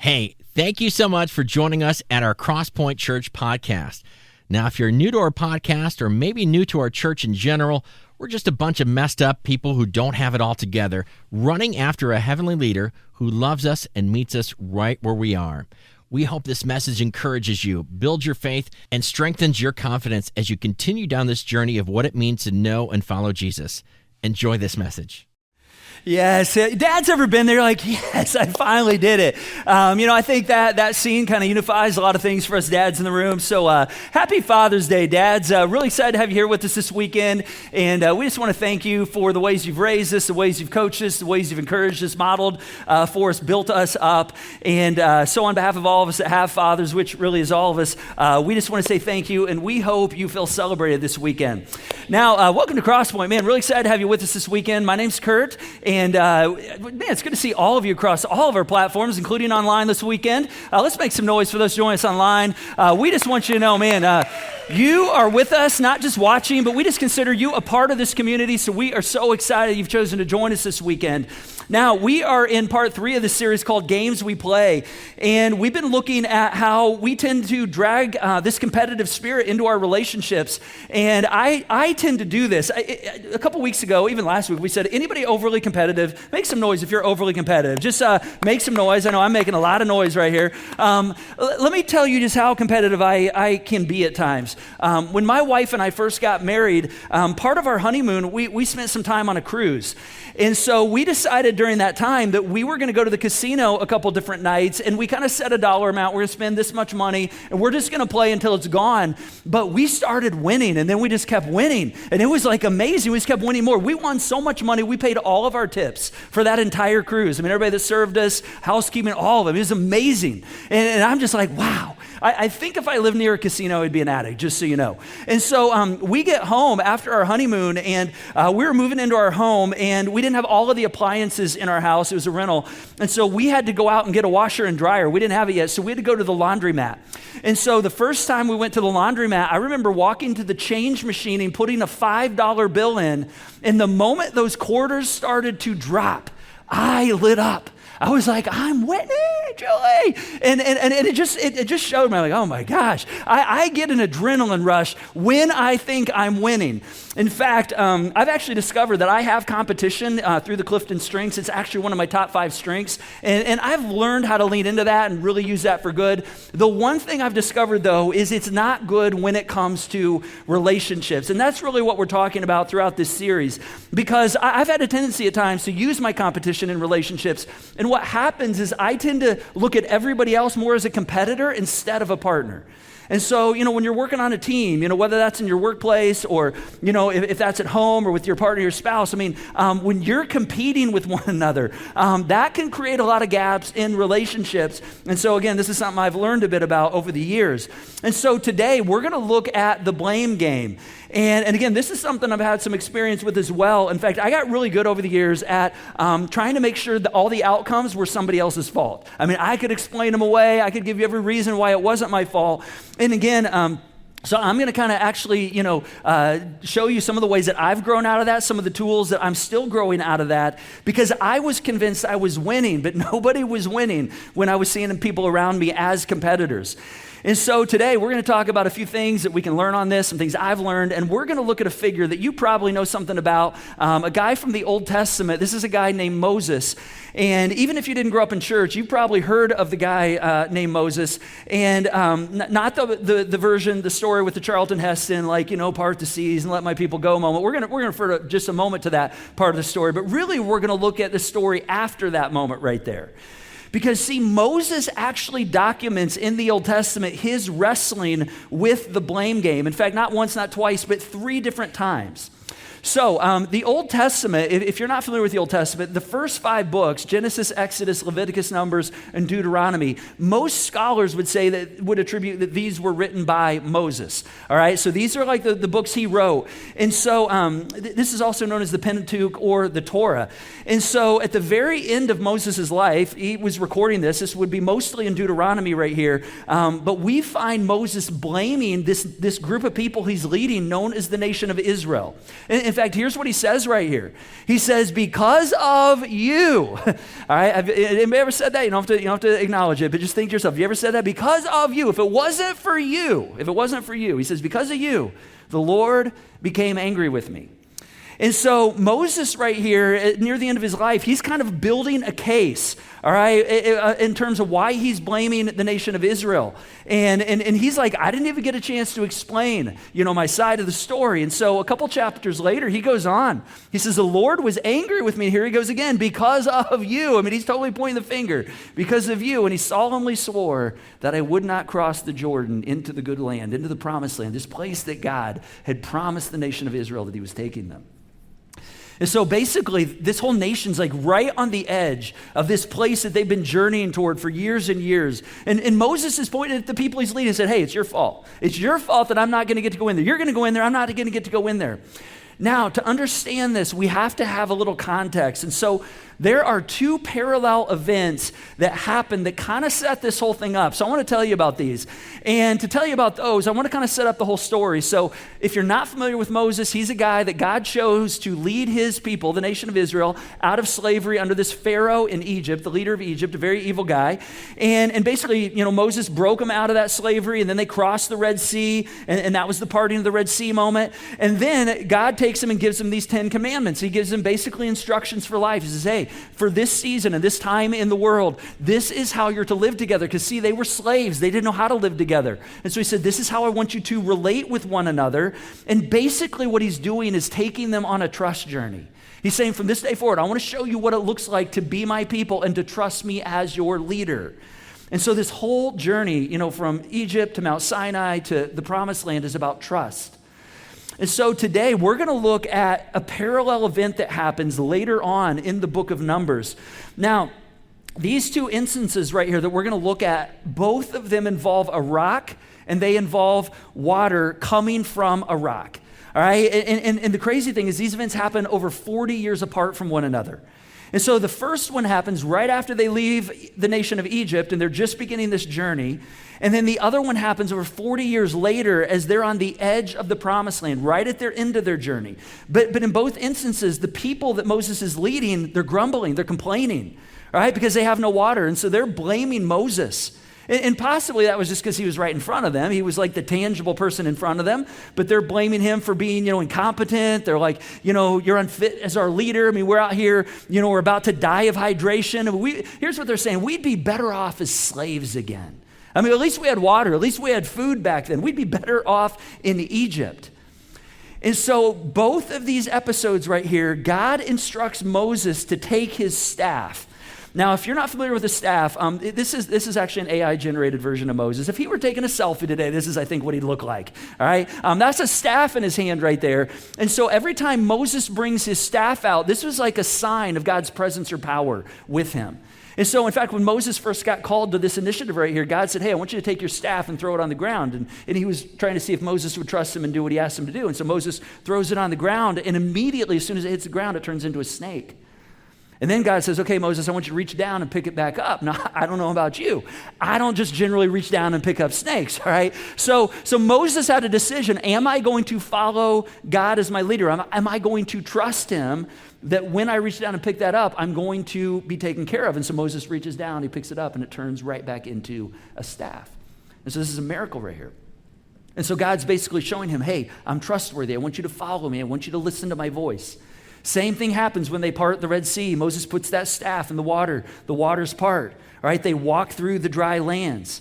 Hey, thank you so much for joining us at our Crosspoint Church podcast. Now, if you're new to our podcast or maybe new to our church in general, we're just a bunch of messed up people who don't have it all together, running after a heavenly leader who loves us and meets us right where we are. We hope this message encourages you, builds your faith, and strengthens your confidence as you continue down this journey of what it means to know and follow Jesus. Enjoy this message. Yes, dads ever been there like, yes, I finally did it. I think that scene kind of unifies a lot of things for us dads in the room. So happy Father's Day, dads. Really excited to have you here with us this weekend. And we just want to thank you for the ways you've raised us, the ways you've coached us, the ways you've encouraged us, modeled for us, built us up. And so on behalf of all of us that have fathers, which really is all of us, we just want to say thank you. And we hope you feel celebrated this weekend. Now, welcome to Crosspoint. Man, really excited to have you with us this weekend. My name's Curt. And man, it's good to see all of you across all of our platforms, including online this weekend. Let's make some noise for those joining us online. We just want you to know, man, you are with us, not just watching, but we just consider you a part of this community. So we are so excited you've chosen to join us this weekend. Now, we are in part 3 of this series called Games We Play, and we've been looking at how we tend to drag this competitive spirit into our relationships, and I tend to do this. A couple weeks ago, even last week, we said, anybody overly competitive, make some noise if you're overly competitive. Just make some noise. I know I'm making a lot of noise right here. Let me tell you just how competitive I can be at times. When my wife and I first got married, part of our honeymoon, we spent some time on a cruise. And so we decided during that time that we were going to go to the casino a couple different nights, and we kind of set a dollar amount. We're going to spend this much money, and we're just going to play until it's gone. But we started winning, and then we just kept winning. And it was like amazing. We just kept winning more. We won so much money. We paid all of our tips for that entire cruise. I mean, everybody that served us, housekeeping, all of them. It was amazing. And I'm just like, wow. I think if I lived near a casino, I'd be an addict, just so you know. And so we get home after our honeymoon, and we were moving into our home, and we didn't have all of the appliances in our house. It was a rental. And so we had to go out and get a washer and dryer. We didn't have it yet, so we had to go to the laundromat. And so the first time we went to the laundromat, I remember walking to the change machine and putting a $5 bill in, and the moment those quarters started to drop, I lit up. I was like, I'm winning, Julie. And it just showed me, like, oh my gosh, I get an adrenaline rush when I think I'm winning. In fact, I've actually discovered that I have competition through the Clifton strengths. It's actually one of my top 5 strengths. And I've learned how to lean into that and really use that for good. The one thing I've discovered, though, is it's not good when it comes to relationships. And that's really what we're talking about throughout this series. Because I've had a tendency at times to use my competition in relationships. And what happens is I tend to look at everybody else more as a competitor instead of a partner. And so, when you're working on a team, whether that's in your workplace or, if that's at home or with your partner, your spouse, when you're competing with one another, that can create a lot of gaps in relationships. And so, again, this is something I've learned a bit about over the years. And so today, we're going to look at the blame game. And again, this is something I've had some experience with as well. In fact, I got really good over the years at trying to make sure that all the outcomes were somebody else's fault. I could explain them away. I could give you every reason why it wasn't my fault. And again, so I'm going to kind of actually, show you some of the ways that I've grown out of that, some of the tools that I'm still growing out of that, because I was convinced I was winning, but nobody was winning when I was seeing people around me as competitors. And so today we're going to talk about a few things that we can learn on this, some things I've learned, and we're going to look at a figure that you probably know something about, a guy from the Old Testament. This is a guy named Moses. And even if you didn't grow up in church, you've probably heard of the guy named Moses. And not the version, the story with the Charlton Heston, part the seas and let my people go moment. We're going to refer to just a moment to that part of the story. But really, we're going to look at the story after that moment right there. Because, see, Moses actually documents in the Old Testament his wrestling with the blame game. In fact, not once, not twice, but 3 different times. So the Old Testament, if you're not familiar with the Old Testament, the first 5 books, Genesis, Exodus, Leviticus, Numbers, and Deuteronomy, most scholars would attribute that these were written by Moses. All right, so these are like the books he wrote. And so this is also known as the Pentateuch or the Torah. And so at the very end of Moses' life, he was recording this. This would be mostly in Deuteronomy right here. But we find Moses blaming this group of people he's leading known as the nation of Israel. In In fact, here's what he says right here. He says, because of you. All right, anybody ever said that? You don't have to acknowledge it, but just think to yourself, you ever said that? Because of you. If it wasn't for you, he says, because of you, the Lord became angry with me. And so Moses right here, near the end of his life, he's kind of building a case, all right, in terms of why he's blaming the nation of Israel. And he's like, I didn't even get a chance to explain, my side of the story. And so a couple chapters later, he goes on. He says, the Lord was angry with me. Here he goes again, because of you. I mean, he's totally pointing the finger, because of you. And he solemnly swore that I would not cross the Jordan into the good land, into the promised land, this place that God had promised the nation of Israel that he was taking them. And so basically, this whole nation's like right on the edge of this place that they've been journeying toward for years and years. And Moses is pointing at the people he's leading and said, hey, it's your fault. It's your fault that I'm not going to get to go in there. You're going to go in there. I'm not going to get to go in there. Now, to understand this, we have to have a little context. And so there are two parallel events that happen that kind of set this whole thing up. So I want to tell you about these. And to tell you about those, I want to kind of set up the whole story. So if you're not familiar with Moses, he's a guy that God chose to lead his people, the nation of Israel, out of slavery under this Pharaoh in Egypt, the leader of Egypt, a very evil guy. And basically, Moses broke them out of that slavery, and then they crossed the Red Sea, and that was the parting of the Red Sea moment. And then God takes him and gives him these 10 commandments. He gives him basically instructions for life. He says, hey, for this season and this time in the world, this is how you're to live together. Because see, they were slaves. They didn't know how to live together. And so he said, this is how I want you to relate with one another. And basically what he's doing is taking them on a trust journey. He's saying, from this day forward, I want to show you what it looks like to be my people and to trust me as your leader. And so this whole journey, from Egypt to Mount Sinai to the Promised Land is about trust. And so today we're going to look at a parallel event that happens later on in the book of Numbers. Now, these two instances right here that we're going to look at, both of them involve a rock and they involve water coming from a rock. All right? And the crazy thing is these events happen over 40 years apart from one another. And so the first one happens right after they leave the nation of Egypt and they're just beginning this journey. And then the other one happens over 40 years later as they're on the edge of the Promised Land, right at their end of their journey. But in both instances, the people that Moses is leading, they're grumbling, they're complaining, all right, because they have no water. And so they're blaming Moses. And possibly that was just because he was right in front of them. He was like the tangible person in front of them, but they're blaming him for being, incompetent. They're like, you're unfit as our leader. I mean, we're out here, we're about to die of hydration. Here's what they're saying. We'd be better off as slaves again. I mean, at least we had water. At least we had food back then. We'd be better off in Egypt. And so both of these episodes right here, God instructs Moses to take his staff. Now, if you're not familiar with the staff, this is actually an AI-generated version of Moses. If he were taking a selfie today, this is, I think, what he'd look like, all right? That's a staff in his hand right there. And so every time Moses brings his staff out, this was like a sign of God's presence or power with him. And so, in fact, when Moses first got called to this initiative right here, God said, hey, I want you to take your staff and throw it on the ground. And he was trying to see if Moses would trust him and do what he asked him to do. And so Moses throws it on the ground, and immediately, as soon as it hits the ground, it turns into a snake. And then God says, okay, Moses, I want you to reach down and pick it back up. Now, I don't know about you. I don't just generally reach down and pick up snakes, all right? So Moses had a decision. Am I going to follow God as my leader? Am I going to trust him that when I reach down and pick that up, I'm going to be taken care of? And so Moses reaches down, he picks it up, and it turns right back into a staff. And so this is a miracle right here. And so God's basically showing him, hey, I'm trustworthy. I want you to follow me. I want you to listen to my voice. Same thing happens when they part the Red Sea. Moses puts that staff in the water. The waters part. All right, they walk through the dry lands.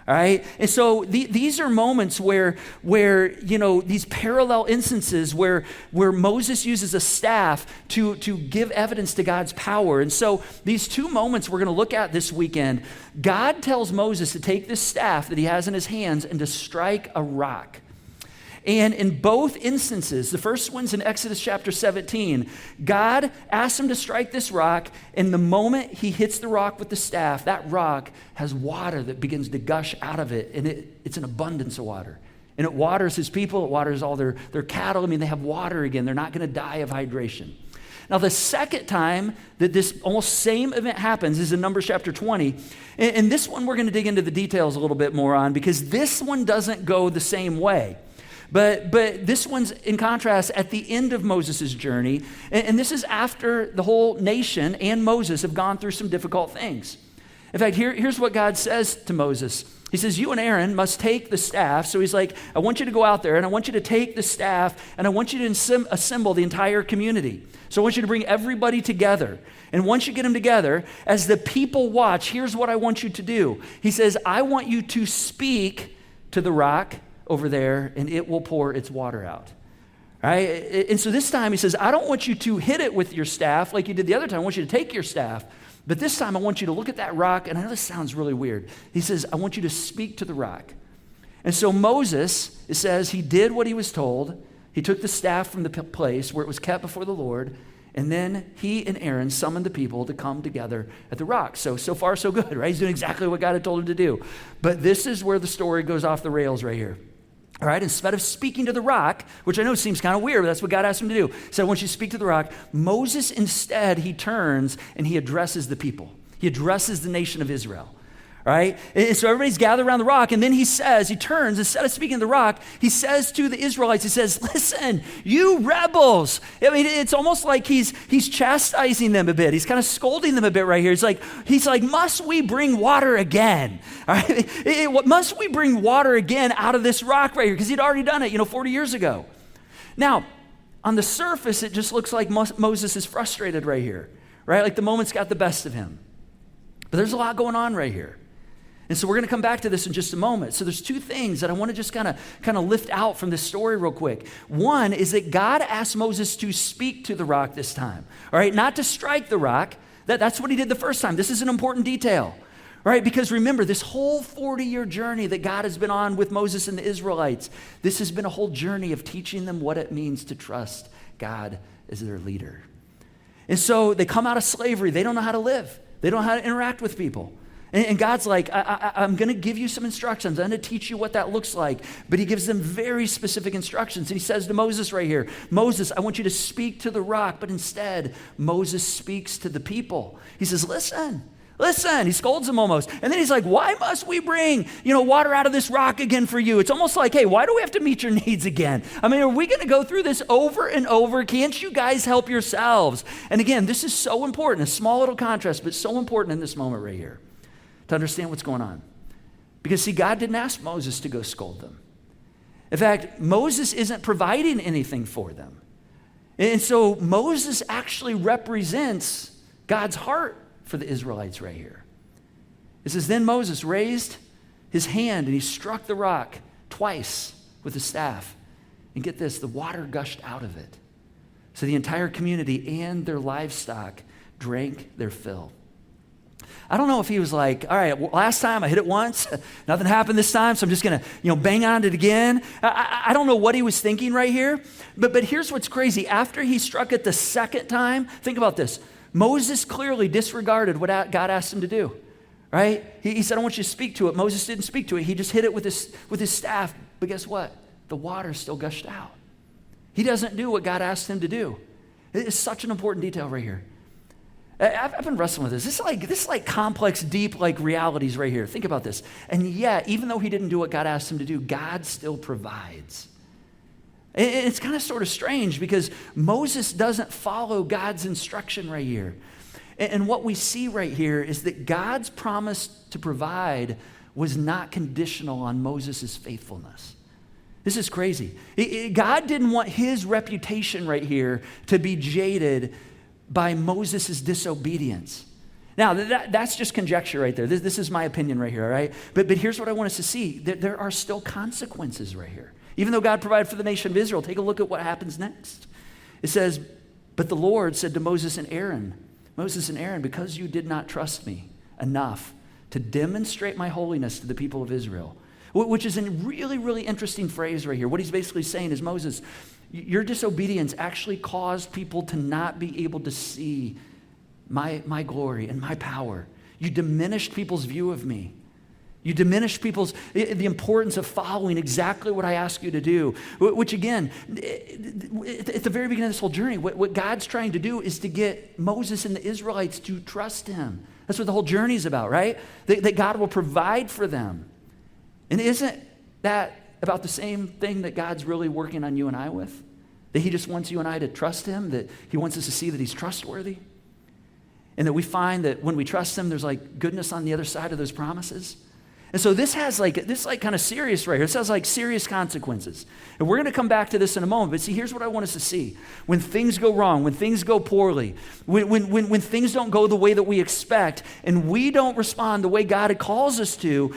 All right, and so these are moments where these parallel instances where Moses uses a staff to give evidence to God's power. And so these two moments we're going to look at this weekend, God tells Moses to take this staff that he has in his hands and to strike a rock. And in both instances, the first one's in Exodus chapter 17, God asks him to strike this rock, and the moment he hits the rock with the staff, that rock has water that begins to gush out of it, and it's an abundance of water. And it waters his people, it waters all their cattle. I mean, they have water again. They're not going to die of hydration. Now, the second time that this almost same event happens is in Numbers chapter 20. And this one we're going to dig into the details a little bit more on, because this one doesn't go the same way. But this one's in contrast at the end of Moses' journey. And this is after the whole nation and Moses have gone through some difficult things. In fact, here's what God says to Moses. He says, you and Aaron must take the staff. So he's like, I want you to go out there and I want you to take the staff and I want you to assemble the entire community. So I want you to bring everybody together. And once you get them together, as the people watch, here's what I want you to do. He says, I want you to speak to the rock over there and it will pour its water out. All right? And so this time he says, I don't want you to hit it with your staff like you did the other time. I want you to take your staff. But this time I want you to look at that rock, and I know this sounds really weird. He says, I want you to speak to the rock. And so Moses, it says, he did what he was told. He took the staff from the place where it was kept before the Lord, and then he and Aaron summoned the people to come together at the rock. So far, so good, right? He's doing exactly what God had told him to do. But this is where the story goes off the rails right here. All right, instead of speaking to the rock, which I know seems kind of weird, but that's what God asked him to do. He said, I want you to speak to the rock. Moses instead, he turns and he addresses the people. He addresses the nation of Israel. All right, and so everybody's gathered around the rock, and then he turns, instead of speaking to the rock, he says to the Israelites, he says, listen, you rebels. I mean, it's almost like he's chastising them a bit. He's kind of scolding them a bit right here. He's like, must we bring water again? All right, must we bring water again out of this rock right here? Because he'd already done it, 40 years ago. Now, on the surface, it just looks like Moses is frustrated right here, right? Like the moment's got the best of him. But there's a lot going on right here. And so we're going to come back to this in just a moment. So there's two things that I want to just kind of lift out from this story real quick. One is that God asked Moses to speak to the rock this time, all right? Not to strike the rock. That's what he did the first time. This is an important detail, right? Because remember, this whole 40-year journey that God has been on with Moses and the Israelites, this has been a whole journey of teaching them what it means to trust God as their leader. And so they come out of slavery. They don't know how to live. They don't know how to interact with people. And God's like, I'm going to give you some instructions. I'm going to teach you what that looks like. But he gives them very specific instructions. And he says to Moses right here, Moses, I want you to speak to the rock. But instead, Moses speaks to the people. He says, listen. He scolds them almost. And then he's like, why must we bring, water out of this rock again for you? It's almost like, hey, why do we have to meet your needs again? I mean, are we going to go through this over and over? Can't you guys help yourselves? And again, this is so important. A small little contrast, but so important in this moment right here to understand what's going on. Because see, God didn't ask Moses to go scold them. In fact, Moses isn't providing anything for them. And so Moses actually represents God's heart for the Israelites right here. It says, then Moses raised his hand and he struck the rock twice with his staff. And get this, the water gushed out of it. So the entire community and their livestock drank their fill. I don't know if he was like, all right, well, last time I hit it once, nothing happened this time, so I'm just going to, bang on it again. I don't know what he was thinking right here, but here's what's crazy. After he struck it the second time, think about this. Moses clearly disregarded what God asked him to do, right? He said, I want you to speak to it. Moses didn't speak to it. He just hit it with his staff, but guess what? The water still gushed out. He doesn't do what God asked him to do. It's such an important detail right here. I've been wrestling with this. This is like complex, deep, like realities right here. Think about this. And yet, even though he didn't do what God asked him to do, God still provides. And it's kind of sort of strange because Moses doesn't follow God's instruction right here. And what we see right here is that God's promise to provide was not conditional on Moses' faithfulness. This is crazy. God didn't want his reputation right here to be jaded by Moses' disobedience. Now, that's just conjecture right there. This is my opinion right here, all right? But here's what I want us to see. There are still consequences right here. Even though God provided for the nation of Israel, take a look at what happens next. It says, but the Lord said to Moses and Aaron, because you did not trust me enough to demonstrate my holiness to the people of Israel, which is a really, really interesting phrase right here. What he's basically saying is, Moses, your disobedience actually caused people to not be able to see my glory and my power. You diminished people's view of me. You diminished the importance of following exactly what I ask you to do, which again, at the very beginning of this whole journey, what God's trying to do is to get Moses and the Israelites to trust him. That's what the whole journey is about, right? That God will provide for them. And isn't that about the same thing that God's really working on you and I with? That he just wants you and I to trust him, that he wants us to see that he's trustworthy, and that we find that when we trust him, there's like goodness on the other side of those promises. And so this kind of serious right here. This has like serious consequences. And we're going to come back to this in a moment. But see, here's what I want us to see. When things go wrong, when things go poorly, when things don't go the way that we expect, and we don't respond the way God calls us to,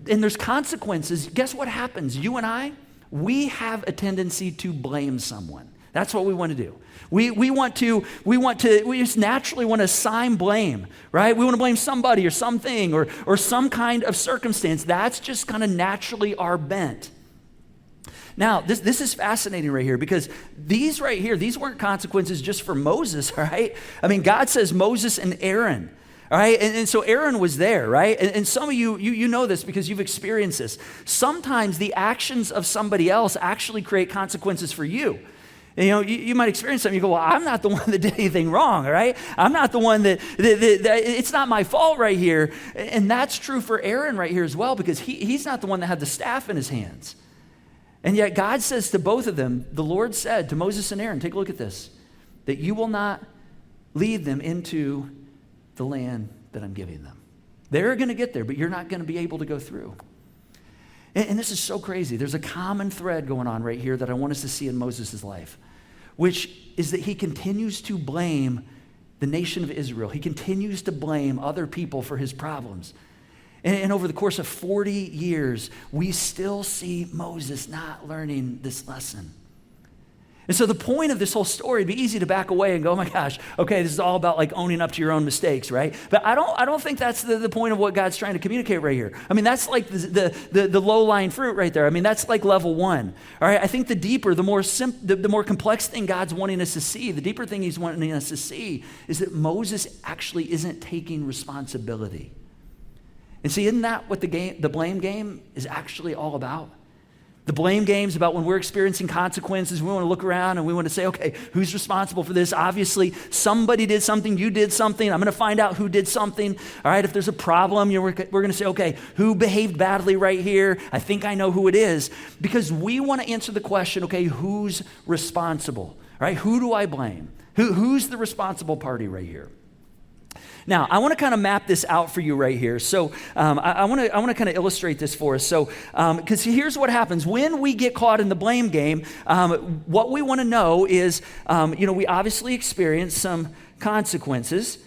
and there's consequences, guess what happens? You and I, we have a tendency to blame someone. That's what we want to do. We just naturally want to assign blame, right? We want to blame somebody or something or some kind of circumstance. That's just kind of naturally our bent. Now, this is fascinating right here, because these right here, these weren't consequences just for Moses, all right? I mean, God says Moses and Aaron. All right, and so Aaron was there, right? And some of you know this because you've experienced this. Sometimes the actions of somebody else actually create consequences for you. You know, you might experience something. You go, well, I'm not the one that did anything wrong, all right? I'm not the one that it's not my fault right here. And that's true for Aaron right here as well, because he's not the one that had the staff in his hands. And yet God says to both of them, the Lord said to Moses and Aaron, take a look at this, that you will not lead them into the land that I'm giving them. They're going to get there, but you're not going to be able to go through. And this is so crazy. There's a common thread going on right here that I want us to see in Moses' life, which is that he continues to blame the nation of Israel. He continues to blame other people for his problems. And over the course of 40 years, we still see Moses not learning this lesson. And so the point of this whole story, it'd be easy to back away and go, oh my gosh, okay, this is all about like owning up to your own mistakes, right? But I don't think that's the point of what God's trying to communicate right here. I mean, that's like the low-lying fruit right there. I mean, that's like level one, all right? I think the deeper, the more complex thing God's wanting us to see, the deeper thing he's wanting us to see is that Moses actually isn't taking responsibility. And see, isn't that what the blame game is actually all about? The blame game is about when we're experiencing consequences, we want to look around and we want to say, okay, who's responsible for this? Obviously, somebody did something, you did something. I'm going to find out who did something. All right, if there's a problem, we're going to say, okay, who behaved badly right here? I think I know who it is. Because we want to answer the question, okay, who's responsible? All right, who do I blame? Who's the responsible party right here? Now, I want to kind of map this out for you right here. So I want to kind of illustrate this for us. So, because here's what happens. When we get caught in the blame game, what we want to know is, we obviously experience some consequences.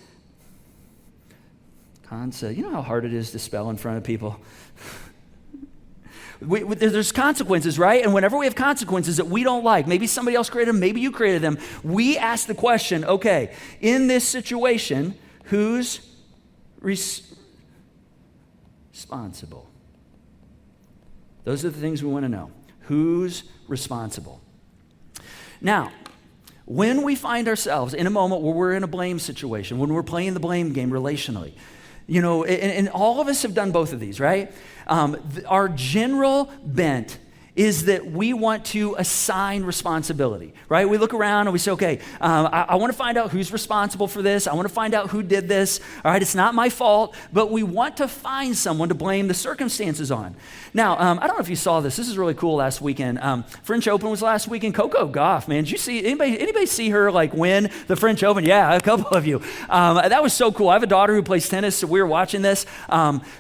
You know how hard it is to spell in front of people? There's consequences, right? And whenever we have consequences that we don't like, maybe somebody else created them, maybe you created them, we ask the question, okay, in this situation, who's responsible? Those are the things we want to know. Who's responsible? Now, when we find ourselves in a moment where we're in a blame situation, when we're playing the blame game relationally, and all of us have done both of these, right? Our general bent is that we want to assign responsibility, right? We look around and we say, okay, I want to find out who's responsible for this. I want to find out who did this. All right, it's not my fault, but we want to find someone to blame the circumstances on. Now, I don't know if you saw this. This is really cool last weekend. French Open was last weekend. Coco Gauff, man, did you see, anybody see her like win the French Open? Yeah, a couple of you. That was so cool. I have a daughter who plays tennis, so we were watching this.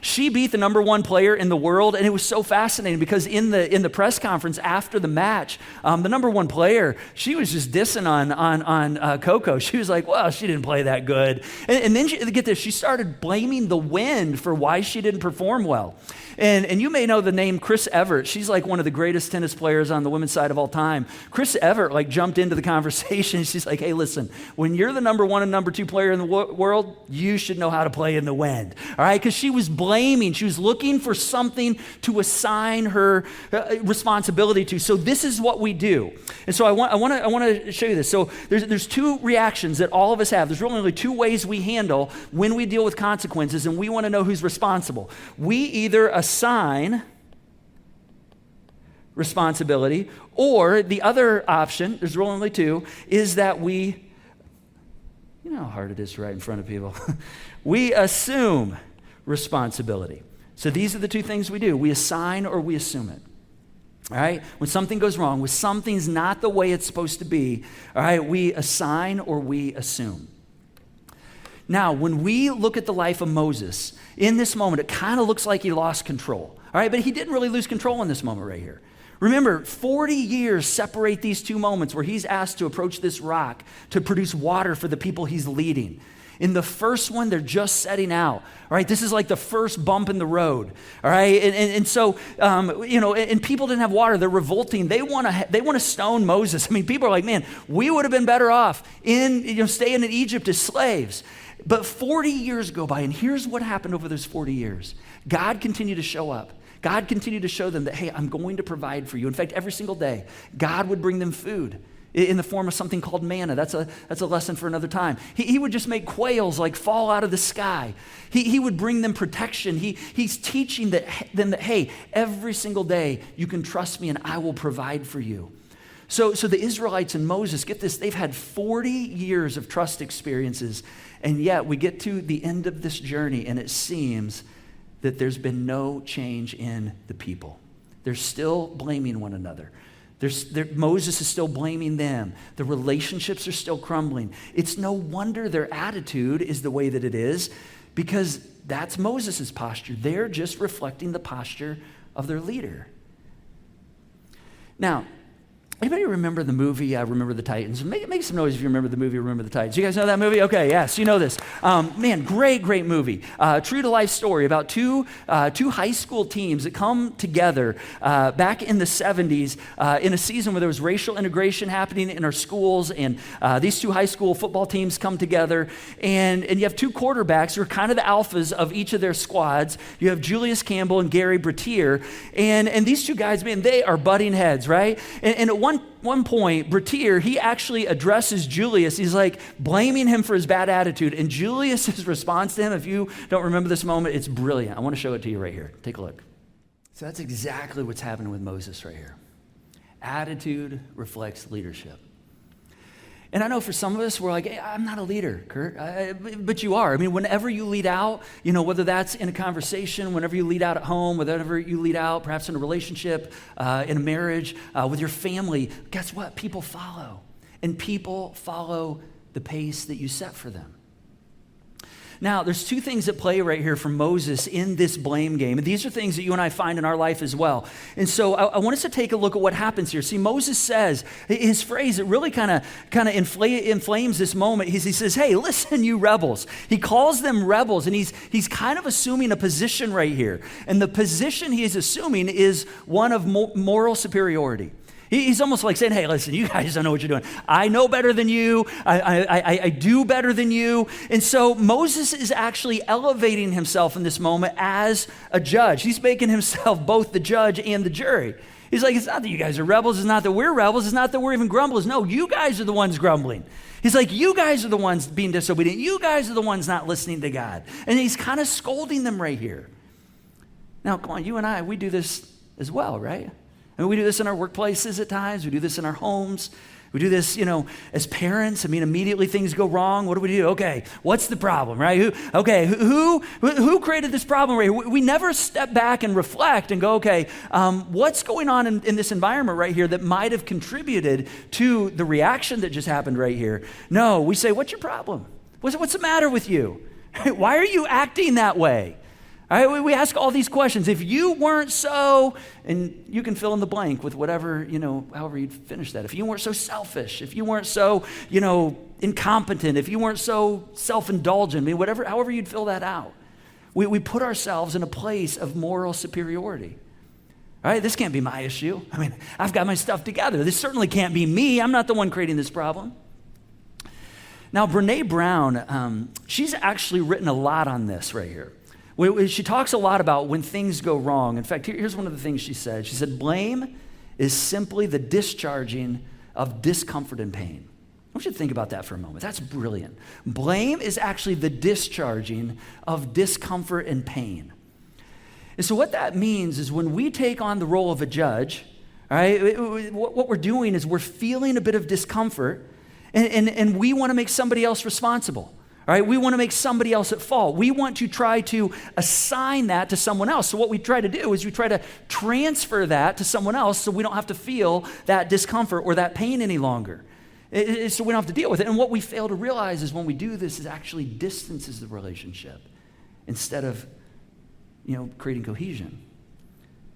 She beat the number one player in the world, and it was so fascinating because in the press conference after the match, the number one player, she was just dissing on Coco. She was like, well, she didn't play that good. And then get this, she started blaming the wind for why she didn't perform well. And you may know the name Chris Evert. She's like one of the greatest tennis players on the women's side of all time. Chris Evert like jumped into the conversation. She's like, hey, listen, when you're the number one and number two player in the world, you should know how to play in the wind. All right, because she was blaming. She was looking for something to assign her responsibility to. So this is what we do. And so I want to show you this. So there's two reactions that all of us have. There's really only two ways we handle when we deal with consequences, and we want to know who's responsible. We either assign responsibility, or the other option, there's really only two, is that you know how hard it is to write in front of people. We assume responsibility. So these are the two things we do. We assign or we assume it. All right, when something goes wrong, when something's not the way it's supposed to be, all right, we assign or we assume. Now, when we look at the life of Moses, in this moment, it kind of looks like he lost control. All right, but he didn't really lose control in this moment right here. Remember, 40 years separate these two moments where he's asked to approach this rock to produce water for the people he's leading. In the first one, they're just setting out. All right, this is like the first bump in the road. All right, and so and people didn't have water. They're revolting. They want to stone Moses. I mean, people are like, man, we would have been better off staying in Egypt as slaves. But 40 years go by, and here's what happened over those 40 years. God continued to show up. God continued to show them that, hey, I'm going to provide for you. In fact, every single day, God would bring them food in the form of something called manna. That's a lesson for another time. He would just make quails like fall out of the sky. He would bring them protection. He's teaching them that, hey, every single day you can trust me and I will provide for you. So the Israelites and Moses, get this, they've had 40 years of trust experiences, and yet we get to the end of this journey and it seems that there's been no change in the people. They're still blaming one another. Moses is still blaming them. The relationships are still crumbling. It's no wonder their attitude is the way that it is, because that's Moses' posture. They're just reflecting the posture of their leader. Now, anybody remember the movie Remember the Titans? Make some noise if you remember the movie Remember the Titans. You guys know that movie? Okay, yes, you know this. Man, great movie. True to life story about two high school teams that come together back in the 70s in a season where there was racial integration happening in our schools, and these two high school football teams come together, and you have two quarterbacks who are kind of the alphas of each of their squads. You have Julius Campbell and Gary Bratier, and these two guys, man, they are butting heads, right? And at one point, Bratier, he actually addresses Julius. He's like blaming him for his bad attitude. And Julius's response to him, if you don't remember this moment, it's brilliant. I want to show it to you right here. Take a look. So that's exactly what's happening with Moses right here. Attitude reflects leadership. And I know for some of us, we're like, hey, I'm not a leader, Curt, but you are. I mean, whenever you lead out, whether that's in a conversation, whenever you lead out at home, whenever you lead out perhaps in a relationship, in a marriage, with your family, guess what? People follow. And people follow the pace that you set for them. Now, there's two things at play right here for Moses in this blame game. And these are things that you and I find in our life as well. And so I want us to take a look at what happens here. See, Moses says, his phrase, it really kind of inflames this moment. He says, hey, listen, you rebels. He calls them rebels, and he's kind of assuming a position right here. And the position he is assuming is one of moral superiority. He's almost like saying, hey, listen, you guys don't know what you're doing. I know better than you. I do better than you. And so Moses is actually elevating himself in this moment as a judge. He's making himself both the judge and the jury. He's like, it's not that you guys are rebels. It's not that we're rebels. It's not that we're even grumblers. No, you guys are the ones grumbling. He's like, you guys are the ones being disobedient. You guys are the ones not listening to God. And he's kind of scolding them right here. Now, come on, you and I, we do this as well, right? I mean, we do this in our workplaces at times. We do this in our homes. We do this, as parents. I mean, immediately things go wrong. What do? Okay, what's the problem, right? Who created this problem right here? We never step back and reflect and go, okay, what's going on in this environment right here that might have contributed to the reaction that just happened right here? No, we say, what's your problem? What's the matter with you? Why are you acting that way? All right, we ask all these questions. If you weren't so, and you can fill in the blank with whatever, however you'd finish that. If you weren't so selfish, if you weren't so, incompetent, if you weren't so self-indulgent, I mean, however you'd fill that out. We put ourselves in a place of moral superiority. All right, this can't be my issue. I mean, I've got my stuff together. This certainly can't be me. I'm not the one creating this problem. Now, Brené Brown, she's actually written a lot on this right here. She talks a lot about when things go wrong. In fact, here's one of the things she said. She said, blame is simply the discharging of discomfort and pain. I want you to think about that for a moment. That's brilliant. Blame is actually the discharging of discomfort and pain. And so what that means is when we take on the role of a judge, all right, what we're doing is we're feeling a bit of discomfort, and we want to make somebody else responsible. All right, we want to make somebody else at fault. We want to try to assign that to someone else. So what we try to do is we try to transfer that to someone else so we don't have to feel that discomfort or that pain any longer. So we don't have to deal with it. And what we fail to realize is when we do this, is actually distances the relationship instead of, creating cohesion.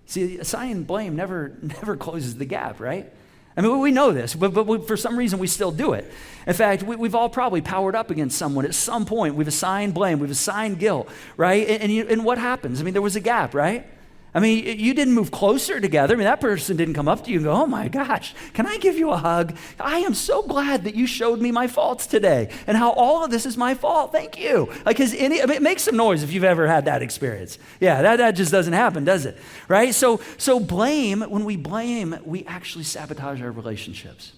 See, assigning blame never closes the gap, right? I mean, we know this, but for some reason we still do it. In fact, we've all probably powered up against someone at some point. We've assigned blame, we've assigned guilt, right? And what happens? I mean, there was a gap, right? I mean, you didn't move closer together. I mean, that person didn't come up to you and go, oh my gosh, can I give you a hug? I am so glad that you showed me my faults today and how all of this is my fault. Thank you. It makes some noise if you've ever had that experience. Yeah, that just doesn't happen, does it? Right? So blame, when we blame, we actually sabotage our relationships.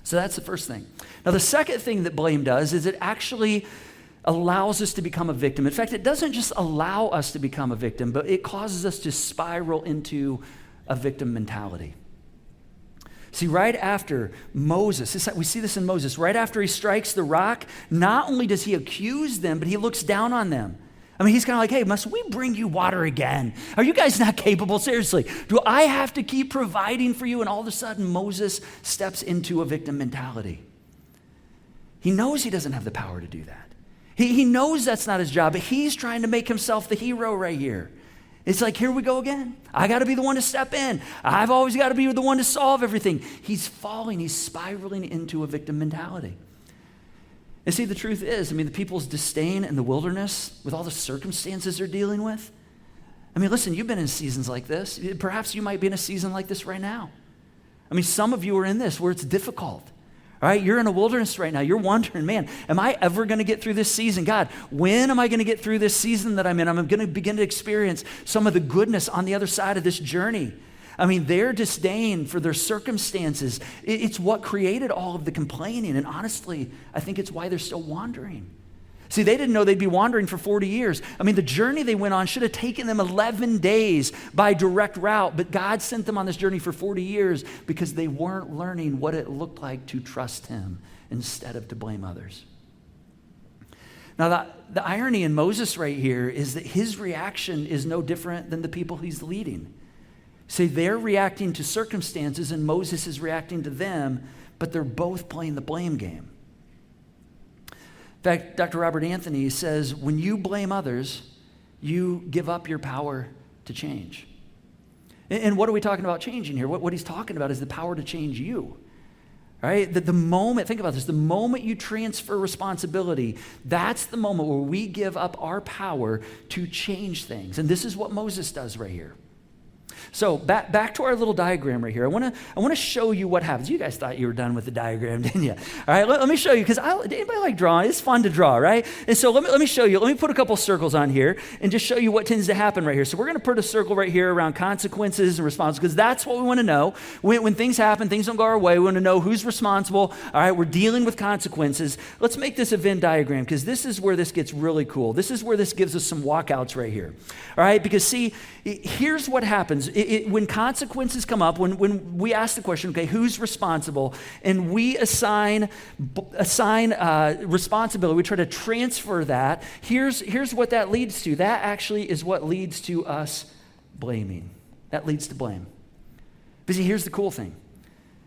So that's the first thing. Now, the second thing that blame does is it actually allows us to become a victim. In fact, it doesn't just allow us to become a victim, but it causes us to spiral into a victim mentality. See, right after Moses, we see this in Moses, right after he strikes the rock, not only does he accuse them, but he looks down on them. I mean, he's kind of like, hey, must we bring you water again? Are you guys not capable? Seriously, do I have to keep providing for you? And all of a sudden, Moses steps into a victim mentality. He knows he doesn't have the power to do that. He knows that's not his job, but he's trying to make himself the hero right here. It's like, here we go again. I got to be the one to step in. I've always got to be the one to solve everything. He's spiraling into a victim mentality. And see, the truth is, the people's disdain in the wilderness with all the circumstances they're dealing with. Listen, you've been in seasons like this. Perhaps you might be in a season like this right now. Some of you are in this where it's difficult. All right, you're in a wilderness right now. You're wondering, man, am I ever going to get through this season? God, when am I going to get through this season that I'm in? I'm going to begin to experience some of the goodness on the other side of this journey. Their disdain for their circumstances, it's what created all of the complaining. And honestly, I think it's why they're still wandering. See, they didn't know they'd be wandering for 40 years. The journey they went on should have taken them 11 days by direct route, but God sent them on this journey for 40 years because they weren't learning what it looked like to trust him instead of to blame others. Now, the irony in Moses right here is that his reaction is no different than the people he's leading. See, they're reacting to circumstances and Moses is reacting to them, but they're both playing the blame game. In fact, Dr. Robert Anthony says, when you blame others, you give up your power to change. And what are we talking about changing here? What he's talking about is the power to change you. Right? The moment, think about this, the moment you transfer responsibility, that's the moment where we give up our power to change things. And this is what Moses does right here. So back to our little diagram right here. I want to show you what happens. You guys thought you were done with the diagram, didn't you? All right, let me show you, because anybody like drawing? It's fun to draw, right? And so let me show you. Let me put a couple circles on here and just show you what tends to happen right here. So we're going to put a circle right here around consequences and responses, because that's what we want to know. When things happen, things don't go our way, we want to know who's responsible. All right, we're dealing with consequences. Let's make this a Venn diagram, because this is where this gets really cool. This is where this gives us some walkouts right here. All right, because see, here's what happens. When consequences come up, when we ask the question, okay, who's responsible, and we assign responsibility, we try to transfer that, here's what that leads to. That actually is what leads to us blaming. That leads to blame. But see, here's the cool thing.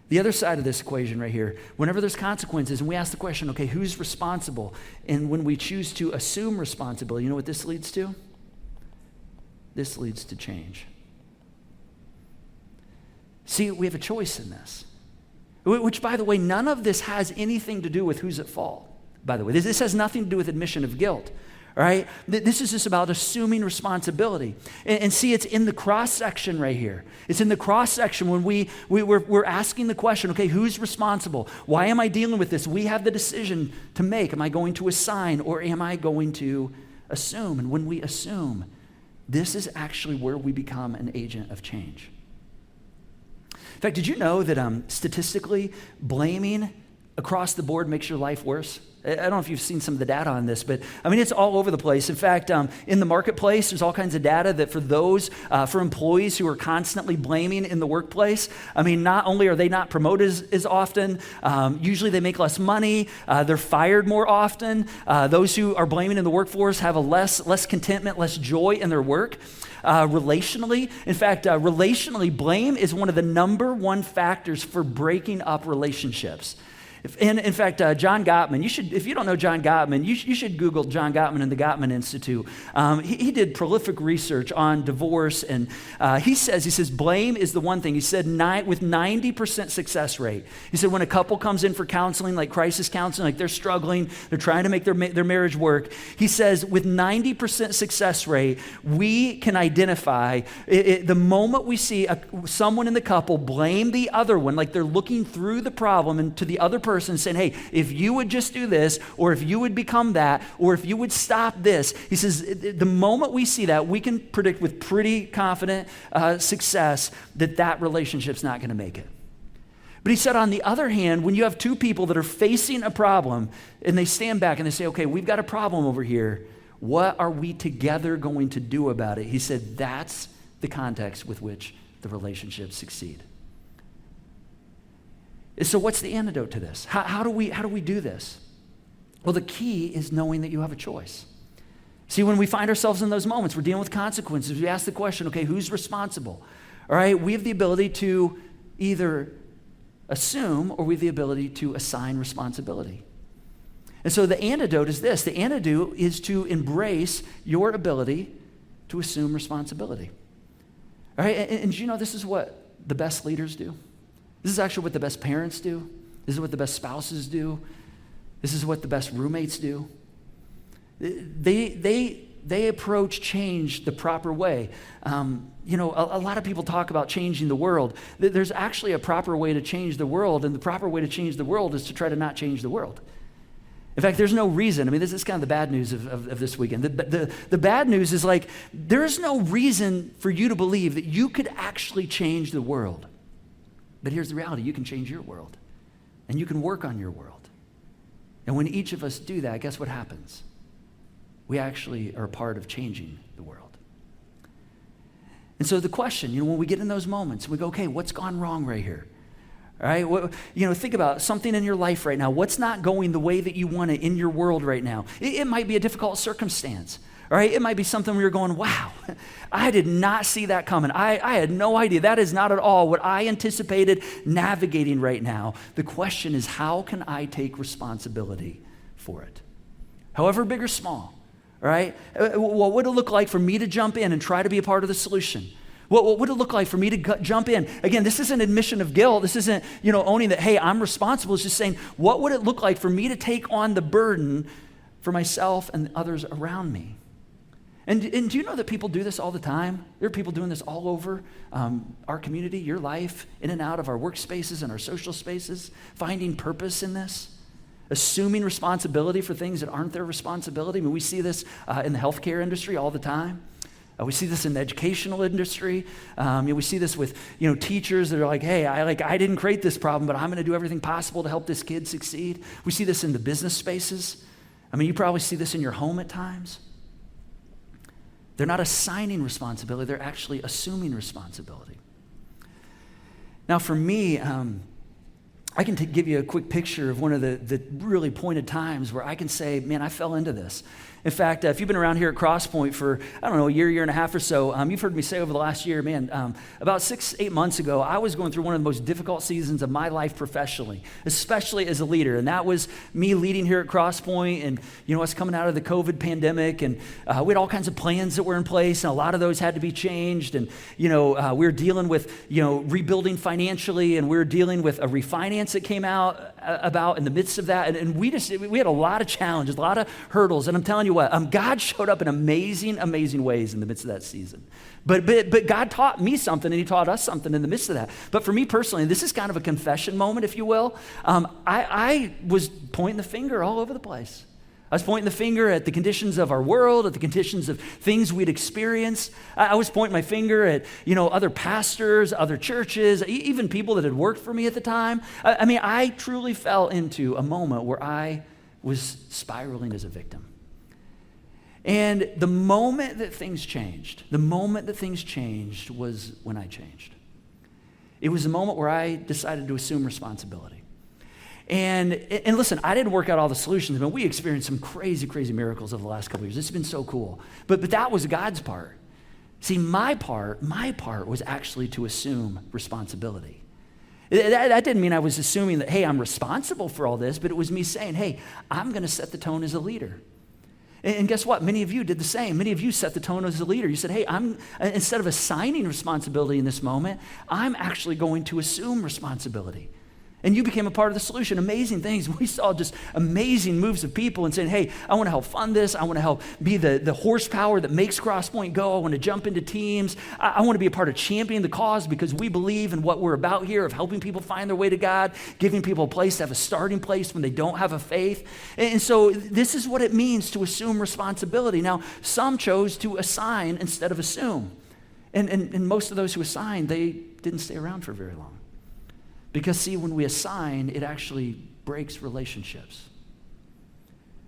The other side of this equation right here, whenever there's consequences and we ask the question, okay, who's responsible? And when we choose to assume responsibility, you know what this leads to? This leads to change. See, we have a choice in this, which, by the way, none of this has anything to do with who's at fault, by the way. This has nothing to do with admission of guilt, all right? This is just about assuming responsibility. And see, it's in the cross-section right here. It's in the cross-section when we're asking the question, okay, who's responsible? Why am I dealing with this? We have the decision to make. Am I going to assign or am I going to assume? And when we assume, this is actually where we become an agent of change. In fact, did you know that statistically, blaming across the board makes your life worse? I don't know if you've seen some of the data on this, but I mean, it's all over the place. In fact, in the marketplace, there's all kinds of data that for employees who are constantly blaming in the workplace, I mean, not only are they not promoted as often, usually they make less money, they're fired more often. Those who are blaming in the workforce have a less contentment, less joy in their work. Relationally, in fact, relationally, blame is one of the number one factors for breaking up relationships. In fact, John Gottman, if you don't know John Gottman, you should Google John Gottman and the Gottman Institute. He did prolific research on divorce, and he says, blame is the one thing. He said with 90% success rate. He said when a couple comes in for counseling, like crisis counseling, like they're struggling, they're trying to make their marriage work, he says with 90% success rate, we can identify the moment we see someone in the couple blame the other one, like they're looking through the problem and to the other person saying, hey, if you would just do this, or if you would become that, or if you would stop this. He says the moment we see that, we can predict with pretty confident success that relationship's not going to make it. But he said, on the other hand, when you have two people that are facing a problem and they stand back and they say, okay, we've got a problem over here. What are we together going to do about it? He said that's the context with which the relationships succeed. So what's the antidote to this? How do we do this? Well, the key is knowing that you have a choice. See, when we find ourselves in those moments, we're dealing with consequences. We ask the question, okay, who's responsible? All right, we have the ability to either assume or we have the ability to assign responsibility. And so the antidote is this. The antidote is to embrace your ability to assume responsibility. All right, and you know this is what the best leaders do. This is actually what the best parents do. This is what the best spouses do. This is what the best roommates do. They approach change the proper way. A lot of people talk about changing the world. There's actually a proper way to change the world, and the proper way to change the world is to try to not change the world. In fact, there's no reason. I mean, this is kind of the bad news of this weekend. The bad news is like, there's no reason for you to believe that you could actually change the world. But here's the reality. You can change your world, and you can work on your world. And when each of us do that, guess what happens? We actually are a part of changing the world. And so the question, when we get in those moments, we go, okay, what's gone wrong right here? All right, think about something in your life right now. What's not going the way that you want it in your world right now? It might be a difficult circumstance. All right, it might be something where you're going, wow, I did not see that coming. I had no idea. That is not at all what I anticipated navigating right now. The question is, how can I take responsibility for it? However big or small, all right? What would it look like for me to jump in and try to be a part of the solution? What would it look like for me to jump in? Again, this isn't admission of guilt. This isn't, owning that, hey, I'm responsible. It's just saying, what would it look like for me to take on the burden for myself and others around me? And do you know that people do this all the time? There are people doing this all over our community, your life, in and out of our workspaces and our social spaces, finding purpose in this, assuming responsibility for things that aren't their responsibility. I mean, we see this in the healthcare industry all the time. We see this in the educational industry. We see this with teachers that are like, hey, I didn't create this problem, but I'm going to do everything possible to help this kid succeed. We see this in the business spaces. I mean, you probably see this in your home at times. They're not assigning responsibility, they're actually assuming responsibility. Now for me, I can give you a quick picture of one of the really pointed times where I can say, man, I fell into this. In fact, if you've been around here at Crosspoint for, a year and a half or so, you've heard me say over the last year, man, about 6-8 months ago, I was going through one of the most difficult seasons of my life professionally, especially as a leader. And that was me leading here at Crosspoint and, us coming out of the COVID pandemic. And we had all kinds of plans that were in place, and a lot of those had to be changed. And, we were dealing with, rebuilding financially, and we were dealing with a refinance that came out about in the midst of that. And we had a lot of challenges, a lot of hurdles. And I'm telling you what, God showed up in amazing ways in the midst of that season. But God taught me something, and he taught us something in the midst of that. But for me personally, this is kind of a confession moment, if you will. I was pointing the finger all over the place. I was pointing the finger at the conditions of our world, at the conditions of things we'd experienced. I was pointing my finger at, other pastors, other churches, even people that had worked for me at the time. I truly fell into a moment where I was spiraling as a victim. And the moment that things changed was when I changed. It was the moment where I decided to assume responsibility. And listen, I didn't work out all the solutions, but we experienced some crazy, crazy miracles over the last couple of years. It's been so cool. But that was God's part. See, my part was actually to assume responsibility. That didn't mean I was assuming that, hey, I'm responsible for all this, but it was me saying, hey, I'm going to set the tone as a leader. And guess what? Many of you did the same. Many of you set the tone as a leader. You said, hey, instead of assigning responsibility in this moment, I'm actually going to assume responsibility. And you became a part of the solution. Amazing things. We saw just amazing moves of people and saying, hey, I want to help fund this. I want to help be the horsepower that makes Crosspoint go. I want to jump into teams. I want to be a part of championing the cause because we believe in what we're about here of helping people find their way to God, giving people a place to have a starting place when they don't have a faith. And so this is what it means to assume responsibility. Now, some chose to assign instead of assume. And most of those who assigned, they didn't stay around for very long. Because, see, when we assign, it actually breaks relationships.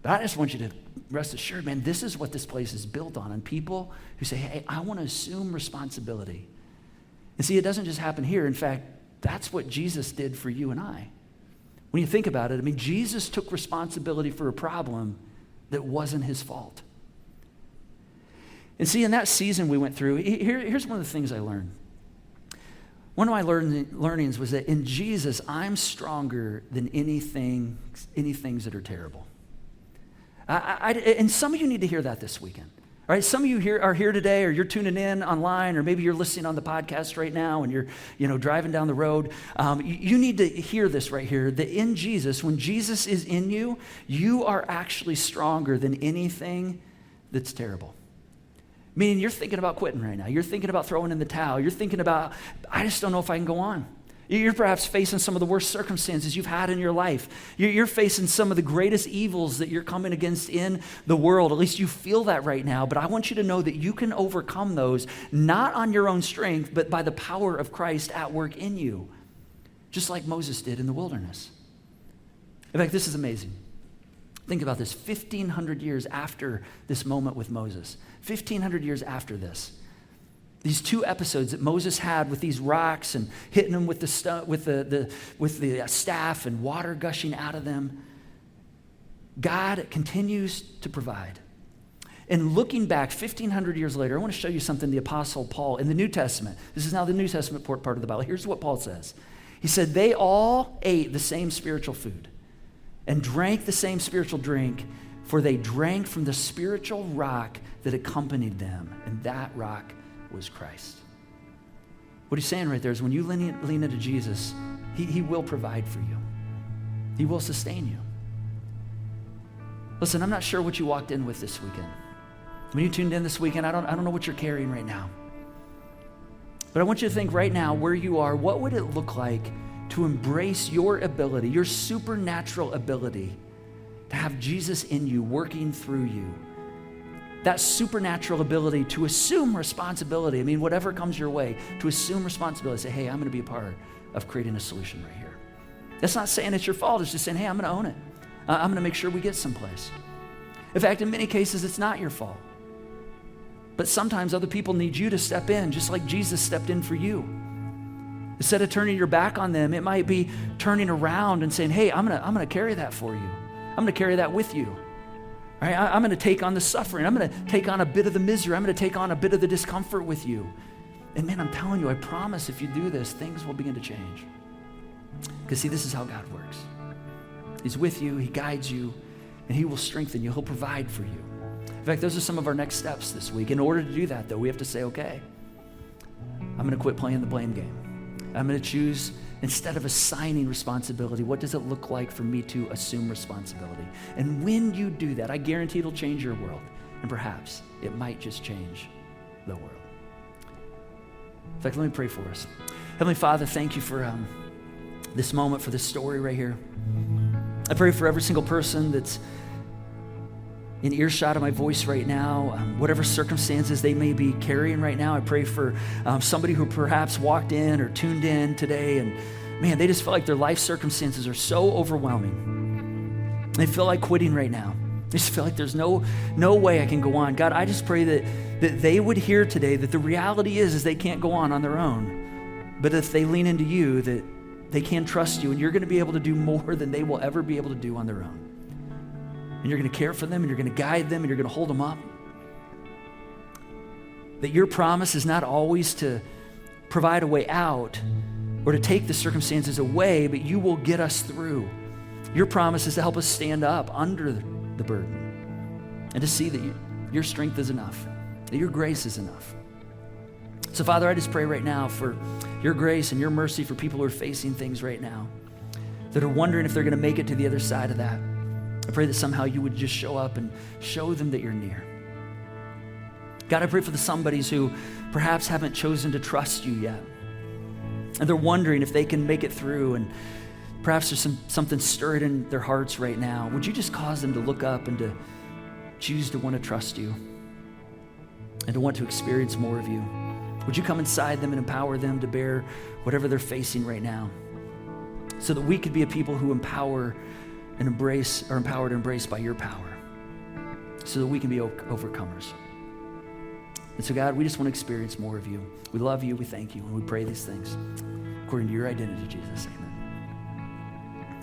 But I just want you to rest assured, man, this is what this place is built on people who say, hey, I want to assume responsibility. And see, it doesn't just happen here. In fact, that's what Jesus did for you and I. When you think about it, I mean, Jesus took responsibility for a problem that wasn't his fault. And see, in that season we went through, here's one of the things I learned. One of my learnings was that in Jesus, I'm stronger than any things that are terrible. And some of you need to hear that this weekend. All right, some of you are here today, or you're tuning in online, or maybe you're listening on the podcast right now, and you're driving down the road. You need to hear this right here, that in Jesus, when Jesus is in you, you are actually stronger than anything that's terrible. Meaning you're thinking about quitting right now. You're thinking about throwing in the towel. You're thinking about, I just don't know if I can go on. You're perhaps facing some of the worst circumstances you've had in your life. You're facing some of the greatest evils that you're coming against in the world. At least you feel that right now. But I want you to know that you can overcome those, not on your own strength, but by the power of Christ at work in you, just like Moses did in the wilderness. In fact, this is amazing. Think about this, 1,500 years after this moment with Moses, 1,500 years after this, these two episodes that Moses had with these rocks and hitting them with the staff and water gushing out of them, God continues to provide. And looking back 1,500 years later, I want to show you something the Apostle Paul in the New Testament. This is now the New Testament part of the Bible. Here's what Paul says. He said, they all ate the same spiritual food and drank the same spiritual drink, for they drank from the spiritual rock that accompanied them, and that rock was Christ. What he's saying right there is when you lean into Jesus, he will provide for you. He will sustain you. Listen, I'm not sure what you walked in with this weekend. When you tuned in this weekend, I don't know what you're carrying right now. But I want you to think right now where you are, what would it look like to embrace your ability, your supernatural ability to have Jesus in you, working through you. That supernatural ability to assume responsibility. I mean, whatever comes your way, to assume responsibility. Say, hey, I'm going to be a part of creating a solution right here. That's not saying it's your fault. It's just saying, hey, I'm going to own it. I'm going to make sure we get someplace. In fact, in many cases, it's not your fault. But sometimes other people need you to step in, just like Jesus stepped in for you. Instead of turning your back on them, it might be turning around and saying, hey, I'm gonna carry that for you. I'm gonna carry that with you. All right? I'm gonna take on the suffering. I'm gonna take on a bit of the misery. I'm gonna take on a bit of the discomfort with you. And man, I'm telling you, I promise if you do this, things will begin to change. Because see, this is how God works. He's with you, he guides you, and he will strengthen you. He'll provide for you. In fact, those are some of our next steps this week. In order to do that, though, we have to say, okay, I'm gonna quit playing the blame game. I'm going to choose, instead of assigning responsibility, what does it look like for me to assume responsibility? And when you do that, I guarantee it'll change your world. And perhaps it might just change the world. In fact, let me pray for us. Heavenly Father, thank you for this moment, for this story right here. I pray for every single person that's in earshot of my voice right now, whatever circumstances they may be carrying right now. I pray for somebody who perhaps walked in or tuned in today and man, they just feel like their life circumstances are so overwhelming. They feel like quitting right now. They just feel like there's no way I can go on. God, I just pray that they would hear today that the reality is they can't go on their own. But if they lean into you, that they can trust you, and you're going to be able to do more than they will ever be able to do on their own. And you're going to care for them, and you're going to guide them, and you're going to hold them up. That your promise is not always to provide a way out or to take the circumstances away, but you will get us through. Your promise is to help us stand up under the burden and to see that your strength is enough, that your grace is enough. So, Father, I just pray right now for your grace and your mercy for people who are facing things right now that are wondering if they're going to make it to the other side of that. I pray that somehow you would just show up and show them that you're near. God, I pray for the somebodies who perhaps haven't chosen to trust you yet. And they're wondering if they can make it through, and perhaps there's something stirred in their hearts right now. Would you just cause them to look up and to choose to want to trust you and to want to experience more of you? Would you come inside them and empower them to bear whatever they're facing right now, so that we could be a people who empower and embrace, or empowered and embraced by your power, so that we can be overcomers. And so, God, we just want to experience more of you. We love you, we thank you, and we pray these things according to your identity, Jesus. Amen.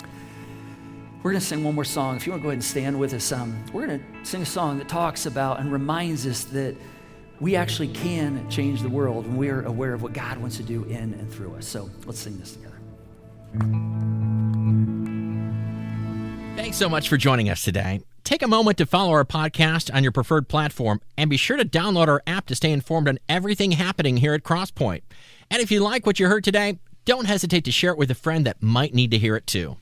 We're going to sing one more song. If you want to go ahead and stand with us, we're going to sing a song that talks about and reminds us that we actually can change the world when we are aware of what God wants to do in and through us. So let's sing this together. Thanks so much for joining us today. Take a moment to follow our podcast on your preferred platform, and be sure to download our app to stay informed on everything happening here at Crosspoint. And if you like what you heard today, don't hesitate to share it with a friend that might need to hear it too.